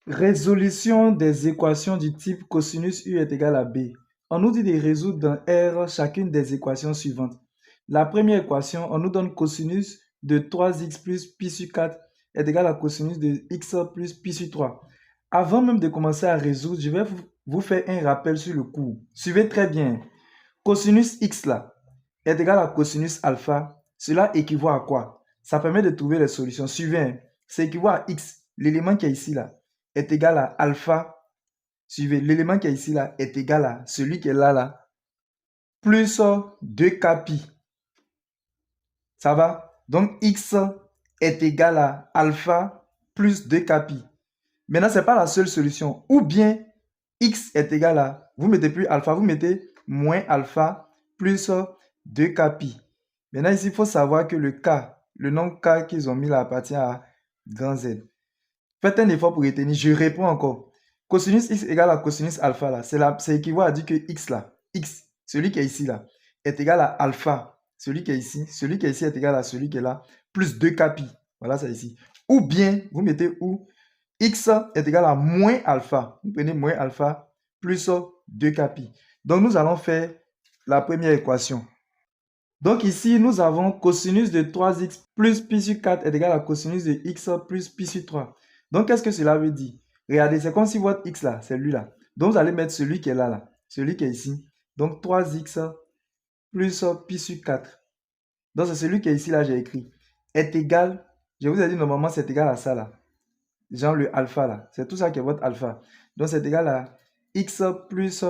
Résolution des équations du type cosinus U est égal à B. On nous dit de résoudre dans R chacune des équations suivantes. La première équation, on nous donne cosinus de 3x plus pi sur 4 est égal à cosinus de x plus pi sur 3. Avant même de commencer à résoudre, je vais vous faire un rappel sur le cours. Suivez très bien. Cosinus x là est égal à cosinus alpha. Cela équivaut à quoi? Ça permet de trouver les solutions. Suivez. Ça équivaut à x, l'élément qui est ici là est égal à alpha. Suivez, l'élément qui est ici là est égal à celui qui est là, plus 2k pi. Ça va? Donc x est égal à alpha plus 2k pi. Maintenant, ce n'est pas la seule solution. Ou bien x est égal à, vous mettez plus alpha, vous mettez moins alpha plus 2k pi. Maintenant, ici, il faut savoir que le k, le nombre k qu'ils ont mis là appartient à grand Z. Faites un effort pour retenir. Je réponds encore. Cosinus x égale à cosinus alpha là. C'est équivaut à dire que x là, x, celui qui est ici là, est égal à alpha. Celui qui est ici est égal à celui qui est là, plus 2k pi. Voilà ça ici. Ou bien, vous mettez où x est égal à moins alpha. Vous prenez moins alpha plus 2k pi. Donc, nous allons faire la première équation. Donc ici, nous avons cosinus de 3x plus pi sur 4 est égal à cosinus de x plus pi sur 3. Donc, qu'est-ce que cela veut dire? Regardez, c'est comme si votre x là, c'est lui là. Donc, vous allez mettre celui qui est là, celui qui est ici. Donc, 3x plus pi sur 4. Donc, c'est celui qui est ici là, j'ai écrit. Est égal, je vous ai dit normalement, c'est égal à ça là. Genre le alpha là. C'est tout ça qui est votre alpha. Donc, c'est égal à x plus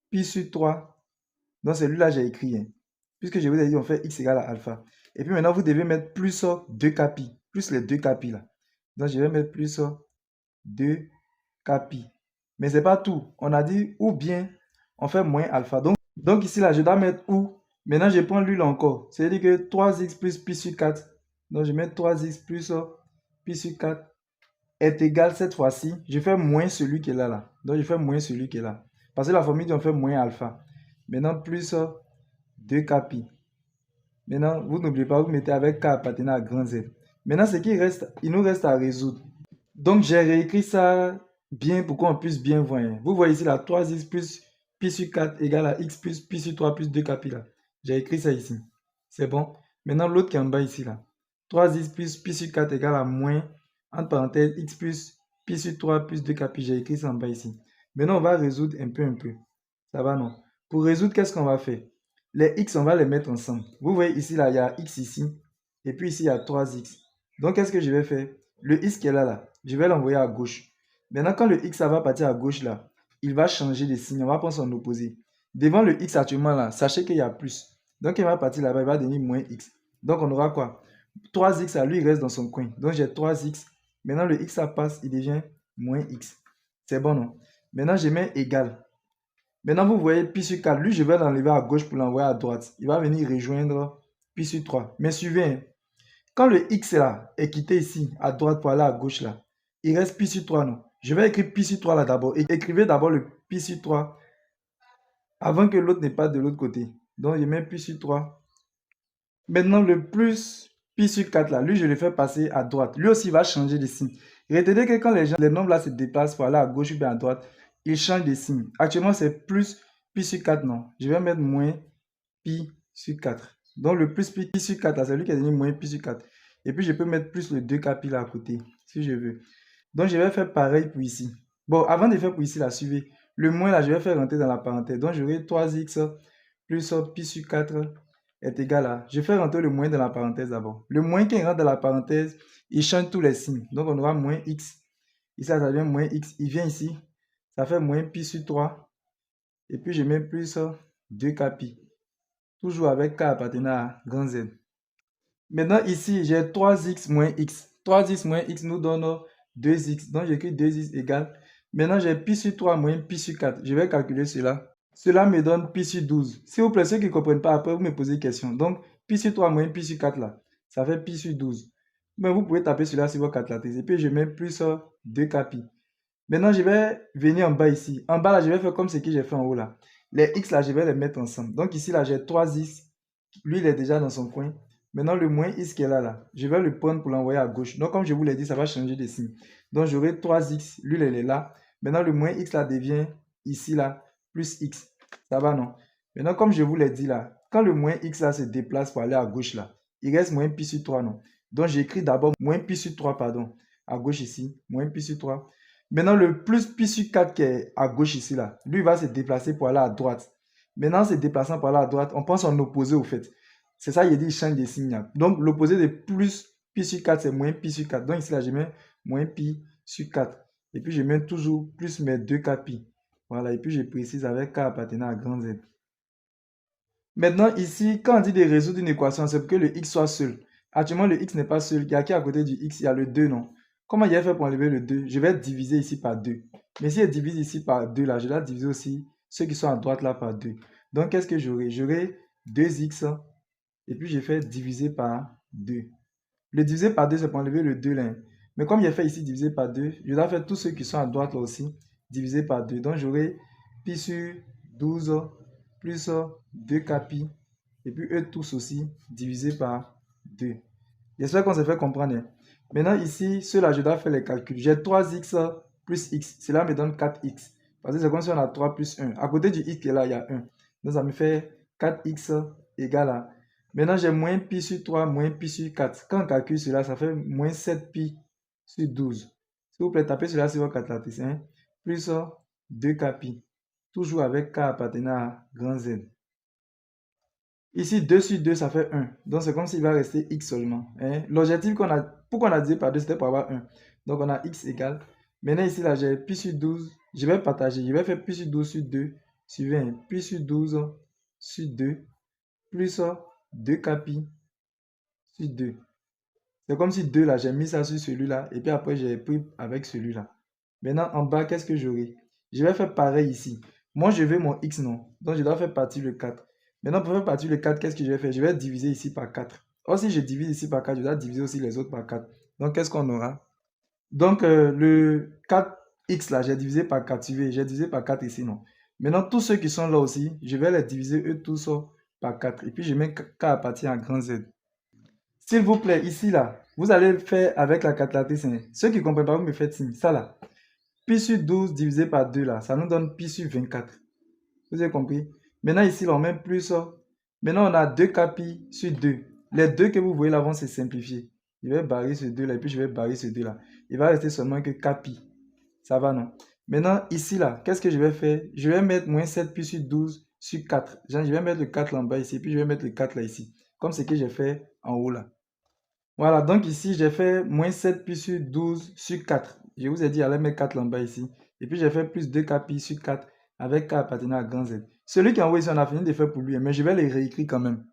pi sur 3. Donc, c'est lui là, j'ai écrit. Hein. Puisque je vous ai dit, on fait x égale à alpha. Et puis maintenant, vous devez mettre plus 2k pi. Plus les 2k pi là. Donc, je vais mettre plus 2k pi. Mais ce n'est pas tout. On a dit ou bien on fait moins alpha. Donc ici, là, je dois mettre ou. Maintenant, je prends lui là encore. C'est-à-dire que 3x plus pi sur 4. Donc, je mets 3x plus pi sur 4 est égal cette fois-ci. Je fais moins celui qui est là. Donc, je fais moins celui qui est là. Parce que la formule dit on fait moins alpha. Maintenant, plus 2k pi. Maintenant, vous n'oubliez pas, vous mettez avec k appartenant à grand Z. Maintenant, ce qui reste, il nous reste à résoudre. Donc, j'ai réécrit ça bien pour qu'on puisse bien voir. Vous voyez ici, la 3x plus pi sur 4 égale à x plus pi sur 3 plus 2k pi là. J'ai écrit ça ici. C'est bon. Maintenant, l'autre qui est en bas ici là. 3x plus pi sur 4 égale à moins, entre parenthèses, x plus pi sur 3 plus 2k pi. J'ai écrit ça en bas ici. Maintenant, on va résoudre un peu. Ça va, non? Pour résoudre, qu'est-ce qu'on va faire? Les x, on va les mettre ensemble. Vous voyez ici, là, il y a x ici. Et puis ici, il y a 3x. Donc, qu'est-ce que je vais faire? Le x qui est là, je vais l'envoyer à gauche. Maintenant, quand le x ça va partir à gauche, là, il va changer de signe. On va prendre son opposé. Devant le x actuellement, là, sachez qu'il y a plus. Donc, il va partir là-bas, il va devenir moins x. Donc, on aura quoi? 3x, là, lui, il reste dans son coin. Donc, j'ai 3x. Maintenant, le x, ça passe, il devient moins x. C'est bon, non? Maintenant, je mets égal. Maintenant, vous voyez pi sur 4. Lui, je vais l'enlever à gauche pour l'envoyer à droite. Il va venir rejoindre pi sur 3. Mais suivez, hein. Quand le x là est quitté ici, à droite pour aller à gauche là, il reste pi sur 3, non? Je vais écrire pi sur 3 là d'abord. Écrivez d'abord le pi sur 3 avant que l'autre n'ait pas de l'autre côté. Donc, je mets pi sur 3. Maintenant, le plus pi sur 4 là, lui, je le fais passer à droite. Lui aussi, il va changer de signe. Retenez que quand les nombres là se déplacent pour aller à gauche ou bien à droite, ils changent de signe. Actuellement, c'est plus pi sur 4, non. Je vais mettre moins pi sur 4. Donc, le plus pi sur 4 là, c'est lui qui est devenu moins pi sur 4. Et puis, je peux mettre plus le 2k pi là à côté, si je veux. Donc, je vais faire pareil pour ici. Bon, avant de faire pour ici, là, suivez. Le moins là, je vais faire rentrer dans la parenthèse. Donc, j'aurai 3x plus pi sur 4 est égal à... Je fais rentrer le moins dans la parenthèse d'abord. Le moins qui rentre dans la parenthèse, il change tous les signes. Donc, on aura moins x. Ici, ça devient moins x. Il vient ici. Ça fait moins pi sur 3. Et puis, je mets plus 2k pi. Toujours avec k appartenant à grand Z. Maintenant, ici, j'ai 3x moins x. 3x moins x nous donne 2x. Donc, j'écris 2x égale. Maintenant, j'ai pi sur 3 moins pi sur 4. Je vais calculer cela. Cela me donne pi sur 12. S'il vous plaît, ceux qui ne comprennent pas, après, vous me posez une question. Donc, pi sur 3 moins pi sur 4 là, ça fait pi sur 12. Mais vous pouvez taper cela sur votre calculatrice. Et puis, je mets plus 2k pi. Maintenant, je vais venir en bas ici. En bas, là, je vais faire comme ce que j'ai fait en haut là. Les x là, je vais les mettre ensemble. Donc, ici, là, j'ai 3x. Lui, il est déjà dans son coin. Maintenant, le moins x qui est là, je vais le prendre pour l'envoyer à gauche. Donc, comme je vous l'ai dit, ça va changer de signe. Donc, j'aurai 3x. Lui, elle est là. Maintenant, le moins x là devient ici, là, plus x. Ça va, non? Maintenant, comme je vous l'ai dit là, quand le moins x là se déplace pour aller à gauche là, il reste moins pi sur 3, non? Donc, j'écris d'abord moins pi sur 3, pardon, à gauche ici, moins pi sur 3. Maintenant, le plus pi sur 4 qui est à gauche ici là, lui va se déplacer pour aller à droite. Maintenant, se déplaçant pour aller à droite, on pense en opposé au fait. C'est ça, il dit change de signe. Donc, l'opposé de plus pi sur 4, c'est moins pi sur 4. Donc, ici là, je mets moins pi sur 4. Et puis, je mets toujours plus mes 2k pi. Voilà, et puis je précise avec k appartenant à grand Z. Maintenant, ici, quand on dit de résoudre une équation, c'est pour que le x soit seul. Actuellement, le x n'est pas seul. Il y a qui à côté du x? Il y a le 2, non? Comment il a fait pour enlever le 2? Je vais diviser ici par 2. Mais si je divise ici par 2, là, je dois diviser aussi ceux qui sont à droite là par 2. Donc, qu'est-ce que j'aurai? J'aurai 2x et puis je fais diviser par 2. Le diviser par 2, c'est pour enlever le 2 là. Mais comme il a fait ici diviser par 2, je dois faire tous ceux qui sont à droite là aussi diviser par 2. Donc, j'aurai pi sur 12 plus 2k pi. Et puis eux tous aussi divisé par 2. J'espère qu'on s'est fait comprendre. Maintenant ici, ceux-là, je dois faire les calculs. J'ai 3x plus x. Cela me donne 4x. Parce que c'est comme si on a 3 plus 1. À côté du x qui est là, il y a 1. Donc ça me fait 4x égale à... Maintenant, j'ai moins pi sur 3, moins pi sur 4. Quand on calcule cela, ça fait moins 7 pi sur 12. S'il vous plaît, tapez cela sur votre calculatrice. Plus 2k pi. Toujours avec k appartenant à grand Z. Ici, 2 sur 2, ça fait 1. Donc, c'est comme s'il va rester x seulement. L'objectif qu'on a, pourquoi on a divisé par 2, c'était pour avoir 1. Donc, on a x égale. Maintenant, ici, là, j'ai pi sur 12. Je vais partager. Je vais faire pi sur 12 sur 2 sur 20. Pi sur 12 sur 2 plus 2k pi sur 2. C'est comme si 2 là, j'ai mis ça sur celui-là. Et puis après, j'ai pris avec celui-là. Maintenant, en bas, qu'est-ce que j'aurai? Je vais faire pareil ici. Moi, je veux mon x, non? Donc, je dois faire partir le 4. Maintenant, pour faire partir le 4, qu'est-ce que je vais faire? Je vais diviser ici par 4. Or, si je divise ici par 4, je dois diviser aussi les autres par 4. Donc, qu'est-ce qu'on aura? Donc, le 4x là, j'ai divisé par 4. J'ai divisé par 4 ici, non? Maintenant, tous ceux qui sont là aussi, je vais les diviser eux tous par 4. Et puis, je mets k appartient à grand Z. S'il vous plaît, ici, là, vous allez faire avec la calculatrice. Ceux qui ne comprennent pas, vous me faites signe. Ça, là. Pi sur 12 divisé par 2, là, ça nous donne pi sur 24. Vous avez compris? Maintenant, ici, là, on met plus. Maintenant, on a 2k pi sur 2. Les deux que vous voyez là vont se simplifier. Je vais barrer ce 2 là et puis je vais barrer ce 2 là. Il va rester seulement que k pi. Ça va, non? Maintenant, ici, là, qu'est-ce que je vais faire? Je vais mettre moins 7 pi sur 12 sur 4. Genre, je vais mettre le 4 là en bas ici, puis je vais mettre le 4 là ici. Comme ce que j'ai fait en haut là. Voilà, donc ici, j'ai fait moins 7 pi sur 12 sur 4. Je vous ai dit, allez mettre 4 là en bas ici. Et puis, j'ai fait plus 2k pi sur 4 avec k appartenant à grand Z. Celui qui est en haut ici, on a fini de faire pour lui, mais je vais les réécrire quand même.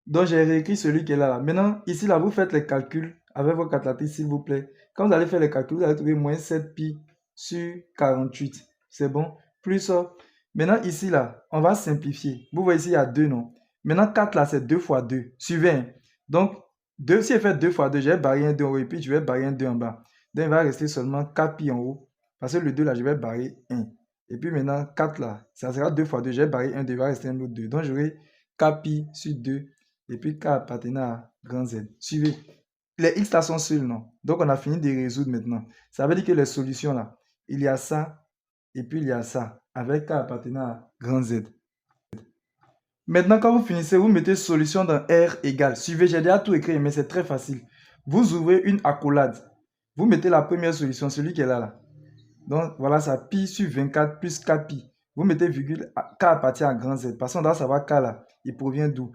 Donc, j'ai réécrit celui qui est là. Maintenant, ici, là, vous faites les calculs avec vos calculatrices, s'il vous plaît. Quand vous allez faire les calculs, vous allez trouver moins 7 pi sur 48. C'est bon? Plus ça. Maintenant, ici, là, on va simplifier. Vous voyez ici, il y a 2, non? Maintenant, 4, là, c'est 2 fois 2. Sur 20. Donc, 2, si je fais 2 fois 2, je vais barrer un 2 en haut et puis je vais barrer un 2 en bas. Donc, il va rester seulement 4 pi en haut. Parce que le 2, là, je vais barrer 1. Et puis maintenant, 4, là, ça sera 2 fois 2. Je vais barrer un 2, il va rester un autre 2. Donc, j'aurai 4 pi sur 2 et puis k appartenant à grand Z. Suivez. Les x là sont seuls, non? Donc, on a fini de résoudre maintenant. Ça veut dire que les solutions là, il y a ça et puis il y a ça avec k appartenant à grand Z. Maintenant, quand vous finissez, vous mettez solution dans R égale. Suivez, j'ai déjà tout écrit, mais c'est très facile. Vous ouvrez une accolade. Vous mettez la première solution, celui qui est là, là. Donc, voilà, ça pi sur 24 plus k pi. Vous mettez virgule, k appartient à grand Z. Parce qu'on doit savoir k là, il provient d'où.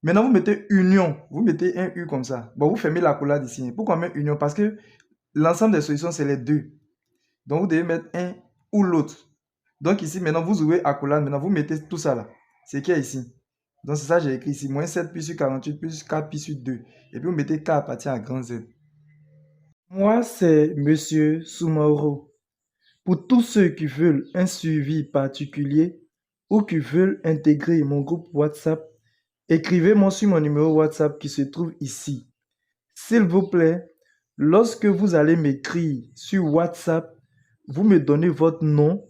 Maintenant, vous mettez union. Vous mettez un U comme ça. Bon, vous fermez l'accolade ici. Pourquoi on met union? Parce que l'ensemble des solutions, c'est les deux. Donc, vous devez mettre un ou l'autre. Donc, ici, maintenant, vous ouvrez accolade. Maintenant, vous mettez tout ça là. C'est qui est ici. Donc, c'est ça que j'ai écrit ici. Moins 7 pi sur 48 plus k pi sur 2. Et puis, vous mettez k appartient à grand Z. Moi, c'est Monsieur Soumaoro. Pour tous ceux qui veulent un suivi particulier ou qui veulent intégrer mon groupe WhatsApp, écrivez-moi sur mon numéro WhatsApp qui se trouve ici. S'il vous plaît, lorsque vous allez m'écrire sur WhatsApp, vous me donnez votre nom,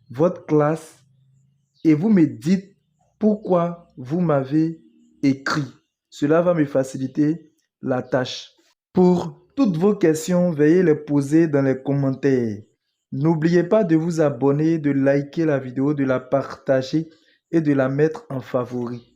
votre classe et vous me dites pourquoi vous m'avez écrit. Cela va me faciliter la tâche. Pour toutes vos questions, veuillez les poser dans les commentaires. N'oubliez pas de vous abonner, de liker la vidéo, de la partager et de la mettre en favori.